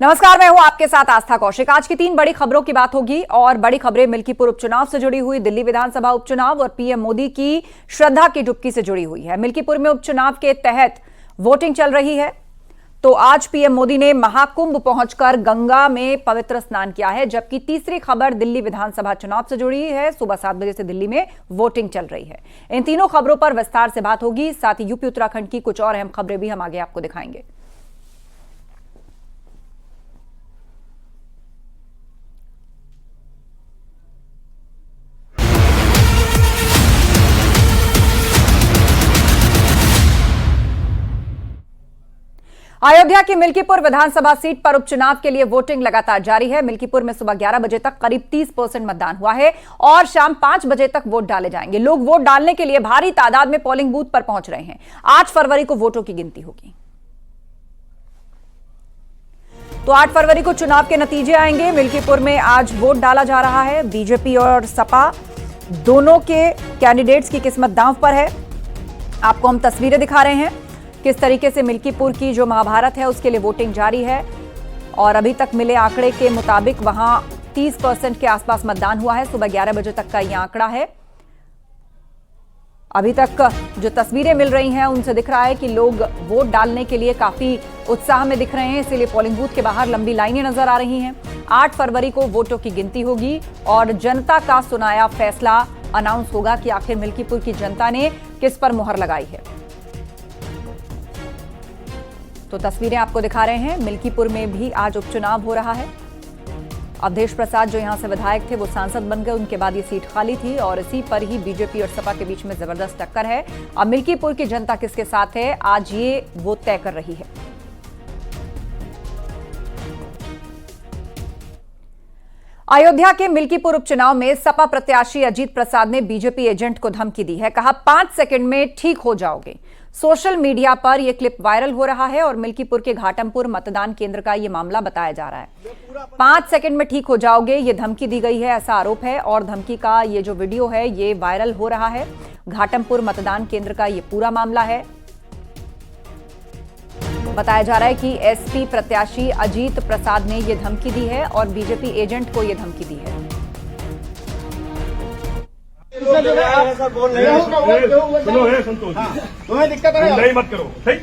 नमस्कार, मैं हूं आपके साथ आस्था कौशिक। आज की 3 बड़ी खबरों की बात होगी और बड़ी खबरें मिल्कीपुर उपचुनाव से जुड़ी हुई, दिल्ली विधानसभा उपचुनाव और पीएम मोदी की श्रद्धा की डुबकी से जुड़ी हुई है। मिल्कीपुर में उपचुनाव के तहत वोटिंग चल रही है, तो आज पीएम मोदी ने महाकुंभ पहुंचकर गंगा में पवित्र स्नान किया है। जबकि तीसरी खबर दिल्ली विधानसभा चुनाव से जुड़ी है। सुबह 7 बजे से दिल्ली में वोटिंग चल रही है। इन तीनों खबरों पर विस्तार से बात होगी। साथ ही यूपी उत्तराखंड की कुछ और अहम खबरें भी हम आगे आपको दिखाएंगे। अयोध्या की मिल्कीपुर विधानसभा सीट पर उपचुनाव के लिए वोटिंग लगातार जारी है। मिल्कीपुर में सुबह 11 बजे तक करीब 30% मतदान हुआ है और शाम 5 बजे तक वोट डाले जाएंगे। लोग वोट डालने के लिए भारी तादाद में पोलिंग बूथ पर पहुंच रहे हैं। 8 फरवरी को वोटों की गिनती होगी। तो 8 फरवरी को चुनाव के नतीजे आएंगे। मिल्कीपुर में आज वोट डाला जा रहा है। बीजेपी और सपा दोनों के कैंडिडेट्स की किस्मत दांव पर है। आपको हम तस्वीरें दिखा रहे हैं किस तरीके से मिल्कीपुर की जो महाभारत है उसके लिए वोटिंग जारी है और अभी तक मिले आंकड़े के मुताबिक वहां 30% के आसपास मतदान हुआ है। सुबह 11 बजे तक का यह आंकड़ा है। अभी तक जो तस्वीरें मिल रही हैं उनसे दिख रहा है कि लोग वोट डालने के लिए काफी उत्साह में दिख रहे हैं, इसीलिए पोलिंग बूथ के बाहर लंबी लाइनें नजर आ रही हैं। 8 फरवरी को वोटों की गिनती होगी और जनता का सुनाया फैसला अनाउंस होगा कि आखिर मिल्कीपुर की जनता ने किस पर मुहर लगाई है। तो तस्वीरें आपको दिखा रहे हैं। मिल्कीपुर में भी आज उपचुनाव हो रहा है। अवधेश प्रसाद जो यहां से विधायक थे वो सांसद बन गए, उनके बाद ये सीट खाली थी और इसी पर ही बीजेपी और सपा के बीच में जबरदस्त टक्कर है। अब मिल्कीपुर की जनता किसके साथ है, आज ये वो तय कर रही है। अयोध्या के मिल्कीपुर उपचुनाव में सपा प्रत्याशी अजीत प्रसाद ने बीजेपी एजेंट को धमकी दी है। कहा 5 सेकंड में ठीक हो जाओगे। सोशल मीडिया पर यह क्लिप वायरल हो रहा है और मिल्कीपुर के घाटमपुर मतदान केंद्र का यह मामला बताया जा रहा है। 5 सेकंड में ठीक हो जाओगे, यह धमकी दी गई है, ऐसा आरोप है और धमकी का ये जो वीडियो है ये वायरल हो रहा है। घाटमपुर मतदान केंद्र का यह पूरा मामला है। बताया जा रहा है कि एसपी प्रत्याशी अजीत प्रसाद ने यह धमकी दी है और बीजेपी एजेंट को यह धमकी दी है। तुम्हें दिक्कत नहीं मत करो, ठीक?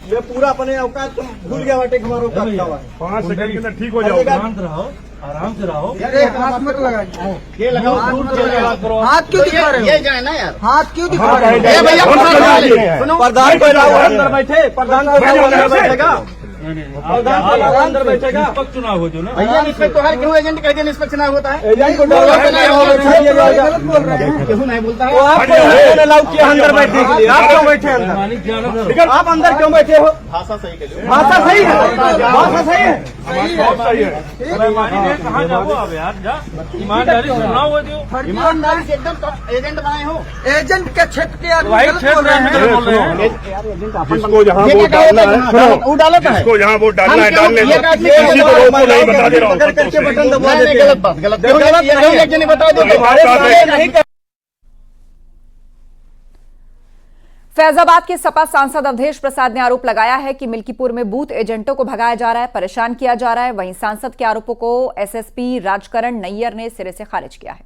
ये पूरा अपने औकात तुम भूल गया बाटे, हमारा औकात क्या हुआ है। 5 सेकंड के अंदर ठीक हो जाओ। शांत रहो, आराम से रहो। हाथ मत लगाओ, ये लगाओ, हाथ क्यों दिखा रहे हो? ये जाए ना यार, हाथ क्यों दिखा रहे हो? भैया प्रधान अंदर बैठे, प्रधान अंदर बैठेगा, अंदर बैठेगा। निष्पक्ष चुनाव हो जो ना भैया, निष्पक्ष तो हर क्यों एजेंट कह दिया निष्पक्ष चुनाव होता है। एजेंट को क्यों नहीं बोलता है? आपको अलाउ किया अंदर बैठने के लिए, आप क्यों बैठे अंदर? आप अंदर क्यों बैठे हो? भाषा सही है, भाषा सही है, भाषा सही है, सही है। कहाँ जाओ आप यार, जा ईमानदारी से चुनाव हो जो, ईमानदारी से एकदम एजेंट बनाए हो। एजेंट के क्षेत्र के जिसको जहाँ वोट डालना है वो डालो, जिसको जहाँ वोट डालना है डालने दो, किसी को रोको नहीं, बता दे रहा हूँ। गलत बात, गलत नहीं बता दो। फैजाबाद के सपा सांसद अवधेश प्रसाद ने आरोप लगाया है कि मिल्कीपुर में बूथ एजेंटों को भगाया जा रहा है, परेशान किया जा रहा है। वहीं सांसद के आरोपों को एसएसपी राजकरण नैयर ने सिरे से खारिज किया है।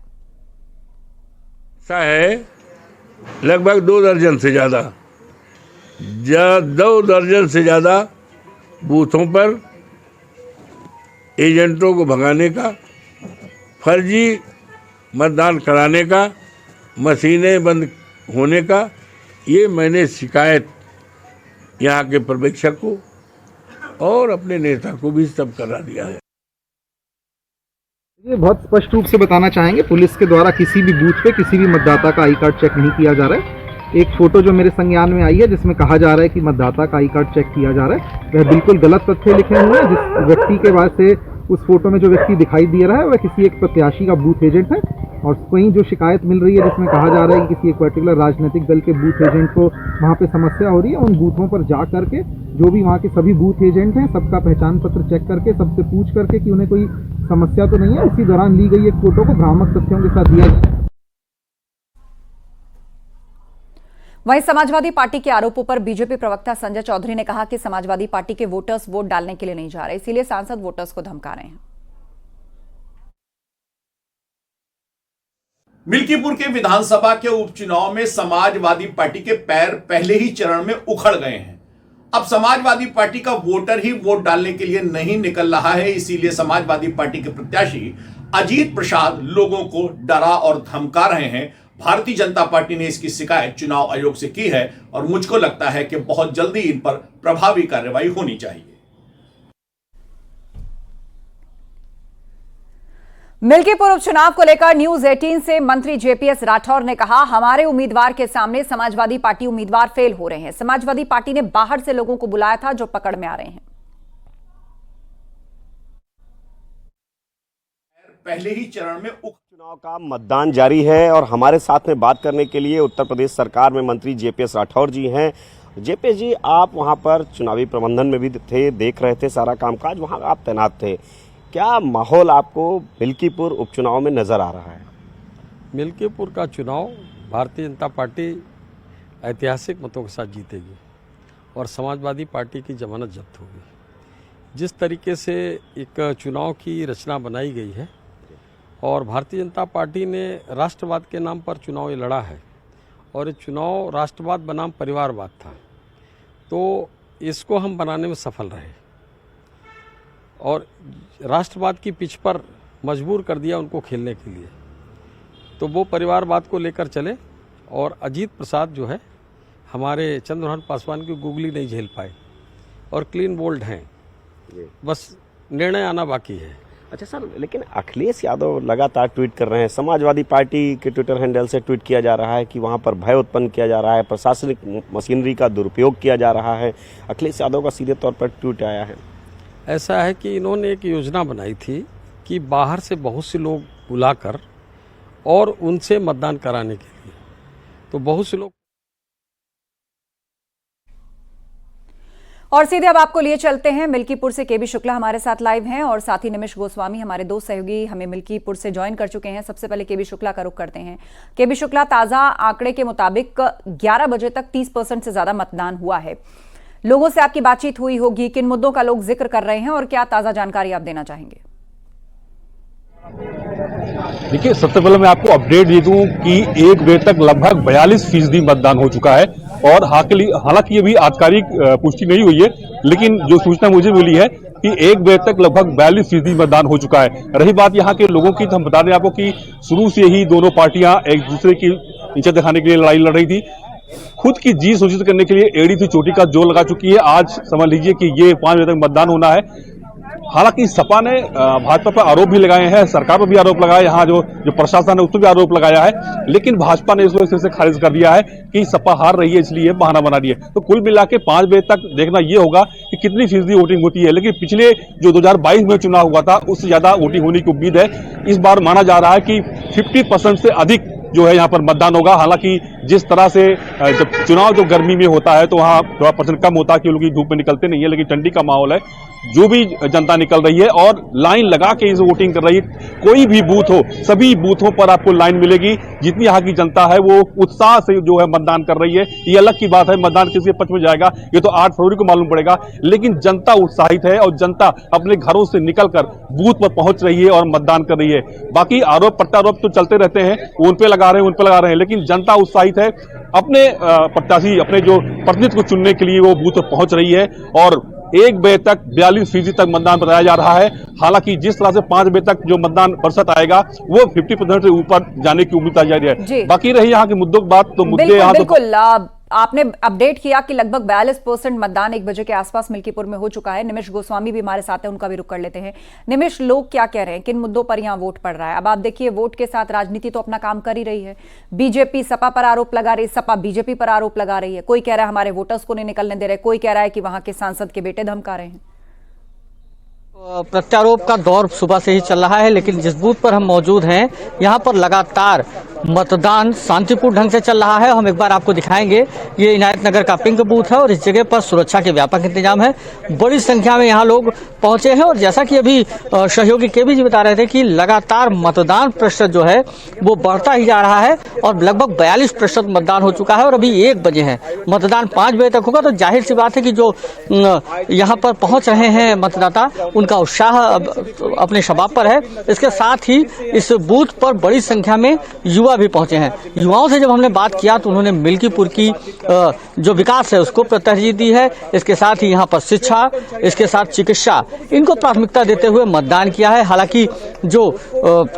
ऐसा है लगभग 2 दर्जन से ज्यादा 2 दर्जन से ज्यादा बूथों पर एजेंटों को भगाने का, फर्जी मतदान कराने का, मशीनें बंद होने का, ये मैंने शिकायत यहाँ के पर्यवेक्षक को और अपने नेता को भी सब करा दिया है। ये बहुत स्पष्ट रूप से बताना चाहेंगे, पुलिस के द्वारा किसी भी बूथ पे किसी भी मतदाता का आई कार्ड चेक नहीं किया जा रहा है। एक फोटो जो मेरे संज्ञान में आई है जिसमें कहा जा रहा है कि मतदाता का आई कार्ड चेक किया जा रहा है, वह बिल्कुल गलत तथ्य लिखे हुए हैं। जिस व्यक्ति के बाद से उस फोटो में जो व्यक्ति दिखाई दे रहा है वह किसी एक प्रत्याशी का बूथ एजेंट है और वहीं जो शिकायत मिल रही है जिसमें कहा जा रहा है कि किसी एक पर्टिकुलर राजनीतिक दल के बूथ एजेंट को वहाँ पे समस्या हो रही है, उन बूथों पर जा करके जो भी वहाँ के सभी बूथ एजेंट हैं सबका पहचान पत्र चेक करके सबसे पूछ करके कि उन्हें कोई समस्या तो नहीं है, उसी दौरान ली गई एक फोटो को भ्रामक तथ्यों के साथ दिया। वहीं समाजवादी पार्टी के आरोपों पर बीजेपी प्रवक्ता संजय चौधरी ने कहा कि समाजवादी पार्टी के वोटर्स वोट डालने के लिए नहीं जा रहे, इसीलिए सांसद वोटर्स को धमका रहे हैं। मिल्कीपुर के विधानसभा के उपचुनाव में समाजवादी पार्टी के पैर पहले ही चरण में उखड़ गए हैं। अब समाजवादी पार्टी का वोटर ही वोट डालने के लिए नहीं निकल रहा है, इसीलिए समाजवादी पार्टी के प्रत्याशी अजीत प्रसाद लोगों को डरा और धमका रहे हैं। भारतीय जनता पार्टी ने इसकी शिकायत चुनाव आयोग से की है और मुझको लगता है कि बहुत जल्दी इन पर प्रभावी कार्रवाई होनी चाहिए। मिल्कीपुर उपचुनाव को लेकर न्यूज 18 से मंत्री जेपीएस राठौर ने कहा, हमारे उम्मीदवार के सामने समाजवादी पार्टी उम्मीदवार फेल हो रहे हैं। समाजवादी पार्टी ने बाहर से लोगों को बुलाया था जो पकड़ में आ रहे हैं। पहले ही चरण में चुनाव का मतदान जारी है और हमारे साथ में बात करने के लिए उत्तर प्रदेश सरकार में मंत्री जेपीएस राठौर जी हैं। जेपीएस जी, आप वहां पर चुनावी प्रबंधन में भी थे, देख रहे थे सारा कामकाज, वहां आप तैनात थे। क्या माहौल आपको मिल्कीपुर उपचुनाव में नजर आ रहा है? मिल्कीपुर का चुनाव भारतीय जनता पार्टी ऐतिहासिक मतों के साथ जीतेगी और समाजवादी पार्टी की जमानत जब्त होगी। जिस तरीके से एक चुनाव की रचना बनाई गई है और भारतीय जनता पार्टी ने राष्ट्रवाद के नाम पर चुनाव ये लड़ा है और ये चुनाव राष्ट्रवाद बनाम परिवारवाद था, तो इसको हम बनाने में सफल रहे और राष्ट्रवाद की पिच पर मजबूर कर दिया उनको खेलने के लिए। तो वो परिवारवाद को लेकर चले और अजीत प्रसाद जो है हमारे चंद्रभान पासवान की गुगली नहीं झेल पाए और क्लीन बोल्ड हैं, बस निर्णय आना बाकी है। अच्छा सर, लेकिन अखिलेश यादव लगातार ट्वीट कर रहे हैं, समाजवादी पार्टी के ट्विटर हैंडल से ट्वीट किया जा रहा है कि वहां पर भय उत्पन्न किया जा रहा है, प्रशासनिक मशीनरी का दुरुपयोग किया जा रहा है। अखिलेश यादव का सीधे तौर पर ट्वीट आया है। ऐसा है कि इन्होंने एक योजना बनाई थी कि बाहर से बहुत से लोग बुलाकर और उनसे मतदान कराने के लिए, तो बहुत से लोग। और सीधे अब आपको लिए चलते हैं मिल्कीपुर से। केबी शुक्ला हमारे साथ लाइव हैं और साथ ही निमिष गोस्वामी हमारे दो सहयोगी हमें मिल्कीपुर से ज्वाइन कर चुके हैं। सबसे पहले केबी शुक्ला का रुख करते हैं। केबी शुक्ला, ताजा आंकड़े के मुताबिक 11 बजे तक 30% से ज्यादा मतदान हुआ है। लोगों से आपकी बातचीत हुई होगी, किन मुद्दों का लोग जिक्र कर रहे हैं और क्या ताजा जानकारी आप देना चाहेंगे? देखिए, सबसे पहले मैं आपको अपडेट दे दूं कि 1 बजे तक लगभग 42% मतदान हो चुका है और हालांकि ये भी आधिकारिक पुष्टि नहीं हुई है, लेकिन जो सूचना मुझे मिली है कि 1 बजे तक लगभग 42% मतदान हो चुका है। रही बात यहाँ के लोगों की, तो हम बता दें आपको कि शुरू से ही दोनों पार्टियां एक दूसरे की नीचे दिखाने के लिए लड़ाई लड़ रही थी। खुद की जीत सुनिश्चित करने के लिए एड़ी थी चोटी का जोर लगा चुकी है। आज समझ लीजिए कि ये 5 बजे तक मतदान होना है। हालांकि सपा ने भाजपा पर आरोप भी लगाए हैं, सरकार पर भी आरोप लगाया, यहाँ जो प्रशासन है उस पर भी आरोप लगाया है, लेकिन भाजपा ने इसको सिर से खारिज कर दिया है कि सपा हार रही है इसलिए बहाना बना दिया। तो कुल मिला के 5 बजे तक देखना ये होगा कि कितनी फीसदी वोटिंग होती है, लेकिन पिछले जो 2022 में चुनाव हुआ था उससे ज्यादा वोटिंग होने की उम्मीद है। इस बार माना जा रहा है कि 50% से अधिक जो है यहाँ पर मतदान होगा। हालांकि जिस तरह से जब चुनाव जो गर्मी में होता है तो वहाँ थोड़ा परसेंट कम होता है कि लोग धूप में निकलते नहीं है, लेकिन ठंडी का माहौल है, जो भी जनता निकल रही है और लाइन लगा के इस वोटिंग कर रही है। कोई भी बूथ हो, सभी बूथों पर आपको लाइन मिलेगी। जितनी यहाँ की जनता है वो उत्साह से जो है मतदान कर रही है। ये अलग की बात है मतदान किसके पक्ष में जाएगा ये तो 8 फरवरी को मालूम पड़ेगा, लेकिन जनता उत्साहित है और जनता अपने घरों से निकलकर बूथ पर पहुंच रही है और मतदान कर रही है। बाकी आरोप प्रत्यारोप तो चलते रहते हैं, उन पे लगा रहे हैं, लेकिन जनता उत्साहित है। अपने प्रत्याशी, अपने जो प्रतिनिधि को चुनने के लिए वो बूथ पर पहुंच रही है और 1 बजे तक 42% तक मतदान बताया जा रहा है। हालांकि जिस तरह से 5 बजे तक जो मतदान प्रतिशत आएगा वो 50% से ऊपर जाने की उम्मीद जा रही है। बाकी रही यहाँ के मुद्दों की बात, तो मुद्दे यहाँ बिल्कुल आपने अपडेट किया कि लगभग 42% मतदान 1 बजे के आसपास मिल्कीपुर में हो चुका है। निमिष गोस्वामी भी हमारे साथ है, उनका भी रुख कर लेते हैं। निमिष, लोग क्या कह रहे हैं, किन मुद्दों पर यहाँ वोट पड़ रहा है? अब आप देखिए, वोट के साथ राजनीति तो अपना काम कर ही रही है। बीजेपी सपा पर आरोप लगा रही है, सपा बीजेपी पर आरोप लगा रही है। कोई कह रहा है हमारे वोटर्स को नहीं निकलने दे रहे, कोई कह रहा है कि वहां के सांसद के बेटे धमका रहे हैं। प्रत्यारोप का दौर सुबह से ही चल रहा है, लेकिन जिस बूथ पर हम मौजूद हैं यहाँ पर लगातार मतदान शांतिपूर्ण ढंग से चल रहा है। हम एक बार आपको दिखाएंगे, ये इनायत नगर का पिंक बूथ है और इस जगह पर सुरक्षा के व्यापक इंतजाम है। बड़ी संख्या में यहाँ लोग पहुंचे हैं और जैसा कि अभी सहयोगी केबी जी बता रहे थे कि लगातार मतदान प्रतिशत जो है वो बढ़ता ही जा रहा है और लगभग 42% मतदान हो चुका है और अभी 1 बजे है। मतदान 5 बजे तक होगा, तो जाहिर सी बात है कि जो यहाँ पर पहुंच रहे हैं मतदाता, उनका उत्साह अपने शबाब पर है। इसके साथ ही इस बूथ पर बड़ी संख्या में युवा भी पहुंचे हैं। युवाओं से जब हमने बात किया तो उन्होंने मिल्कीपुर की जो विकास है उसको तरजीह दी है। इसके साथ ही यहाँ पर शिक्षा, इसके साथ चिकित्सा, इनको प्राथमिकता देते हुए मतदान किया है। हालांकि जो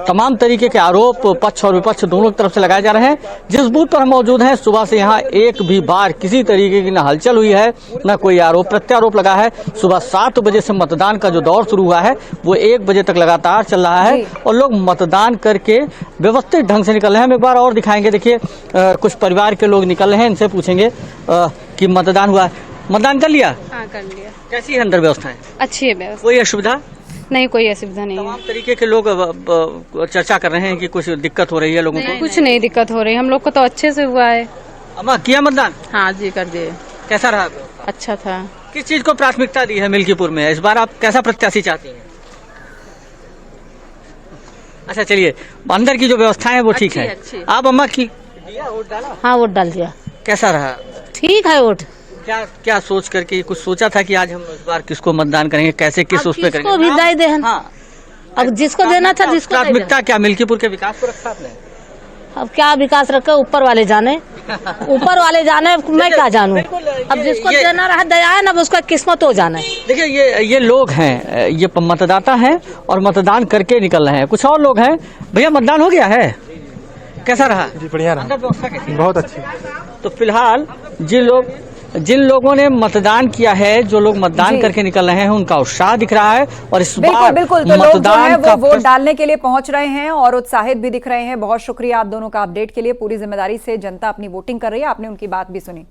तमाम तरीके के आरोप पक्ष और विपक्ष दोनों तरफ से लगाए जा रहे हैं, जिस बूथ पर हम मौजूद हैं सुबह से यहाँ एक भी बार किसी तरीके की न हलचल हुई है, न कोई आरोप प्रत्यारोप लगा है। सुबह 7 बजे से मतदान का जो दौर शुरू हुआ है वो 1 बजे तक लगातार चल रहा है और लोग मतदान करके व्यवस्थित ढंग से निकल रहे हैं। हम एक बार और दिखाएंगे, देखिए कुछ परिवार के लोग निकल रहे हैं, इनसे पूछेंगे कि मतदान हुआ है। मतदान कर लिया? हाँ, कर लिया। कैसी है अंदर व्यवस्थाएं? अच्छी है व्यवस्था, कोई असुविधा नहीं, कोई असुविधा नहीं है। तमाम तरीके के लोग चर्चा कर रहे हैं कि कुछ दिक्कत हो रही है लोगों को। कुछ नहीं दिक्कत हो रही, हम लोग को तो अच्छे से हुआ है। अम्मा किया मतदान? हाँ जी, कर दिए। कैसा रहा? अच्छा था। किस चीज को प्राथमिकता दी है मिल्कीपुर में? इस बार आप कैसा प्रत्याशी चाहती हैं? अच्छा चलिए, अंदर की जो व्यवस्था है वो ठीक है। अच्छी। आप अम्मा की हाँ, वोट डाल दिया। कैसा रहा? ठीक है वोट। क्या सोच करके कुछ सोचा था कि आज हम इस बार किसको मतदान करेंगे, कैसे किस उस पे करेंगे? किसको भी दे दे। हाँ। अब जिसको देना था जिसको दे दे। प्राथमिकता क्या मिल्कीपुर के विकास को रखा आपने? अब क्या विकास रखे, ऊपर वाले जाने। ऊपर वाले जाने, मैं क्या जानूं। अब जिसको देना रहा दया है ना, उसका किस्मत हो जाना है। देखिए ये लोग हैं, ये मतदाता हैं और मतदान करके निकल रहे हैं। कुछ और लोग हैं। भैया मतदान हो गया है, कैसा रहा? जी बढ़िया रहा, बहुत अच्छी। तो फिलहाल जिन लोगों ने मतदान किया है, जो लोग मतदान करके निकल रहे हैं, उनका उत्साह दिख रहा है और इस बार बिल्कुल तो लोग जो है वो वोट डालने के लिए पहुंच रहे हैं और उत्साहित भी दिख रहे हैं। बहुत शुक्रिया आप दोनों का अपडेट के लिए। पूरी जिम्मेदारी से जनता अपनी वोटिंग कर रही है, आपने उनकी बात भी सुनी।